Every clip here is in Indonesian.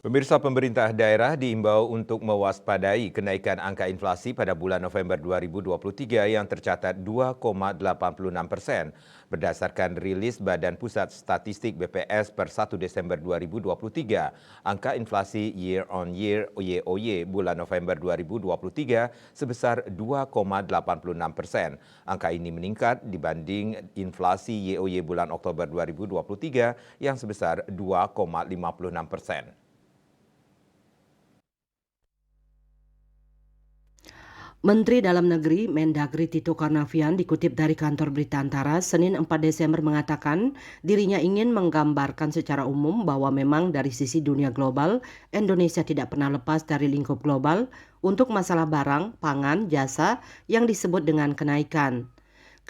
Pemirsa, pemerintah daerah diimbau untuk mewaspadai kenaikan angka inflasi pada bulan November 2023 yang tercatat 2,86%. Berdasarkan rilis Badan Pusat Statistik BPS per 1 Desember 2023, angka inflasi year on year YoY bulan November 2023 sebesar 2,86%. Angka ini meningkat dibanding inflasi YoY bulan Oktober 2023 yang sebesar 2,56%. Menteri Dalam Negeri Mendagri Tito Karnavian dikutip dari kantor berita Antara Senin 4 Desember mengatakan dirinya ingin menggambarkan secara umum bahwa memang dari sisi dunia global, Indonesia tidak pernah lepas dari lingkup global untuk masalah barang, pangan, jasa yang disebut dengan kenaikan.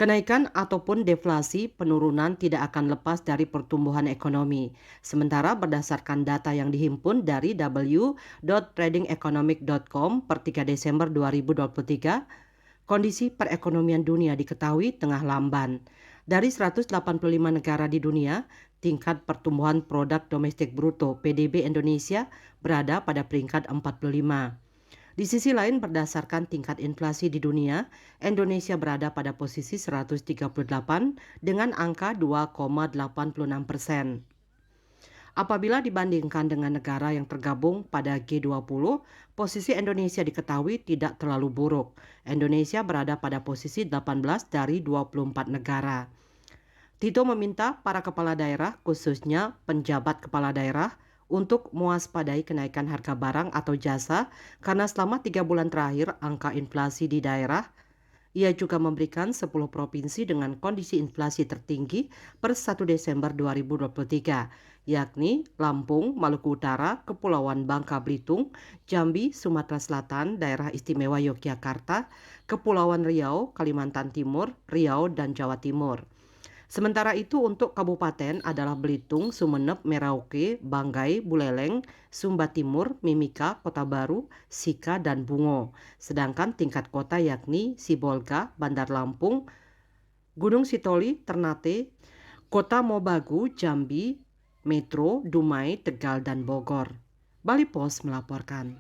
Kenaikan ataupun deflasi penurunan tidak akan lepas dari pertumbuhan ekonomi. Sementara berdasarkan data yang dihimpun dari w.tradingeconomic.com per 3 Desember 2023, kondisi perekonomian dunia diketahui tengah lamban. Dari 185 negara di dunia, tingkat pertumbuhan produk domestik bruto PDB Indonesia berada pada peringkat 45. Di sisi lain, berdasarkan tingkat inflasi di dunia, Indonesia berada pada posisi 138 dengan angka 2,86%. Apabila dibandingkan dengan negara yang tergabung pada G20, posisi Indonesia diketahui tidak terlalu buruk. Indonesia berada pada posisi 18 dari 24 negara. Tito meminta para kepala daerah, khususnya penjabat kepala daerah, untuk mewaspadai kenaikan harga barang atau jasa karena selama 3 bulan terakhir angka inflasi di daerah. Ia juga memberikan 10 provinsi dengan kondisi inflasi tertinggi per 1 Desember 2023, yakni Lampung, Maluku Utara, Kepulauan Bangka Belitung, Jambi, Sumatera Selatan, Daerah Istimewa Yogyakarta, Kepulauan Riau, Kalimantan Timur, Riau, dan Jawa Timur. Sementara itu untuk kabupaten adalah Belitung, Sumeneb, Merauke, Banggai, Buleleng, Sumba Timur, Mimika, Kota Baru, Sika, dan Bungo. Sedangkan tingkat kota yakni Sibolga, Bandar Lampung, Gunung Sitoli, Ternate, Kota Mobagu, Jambi, Metro, Dumai, Tegal, dan Bogor. Bali Pos melaporkan.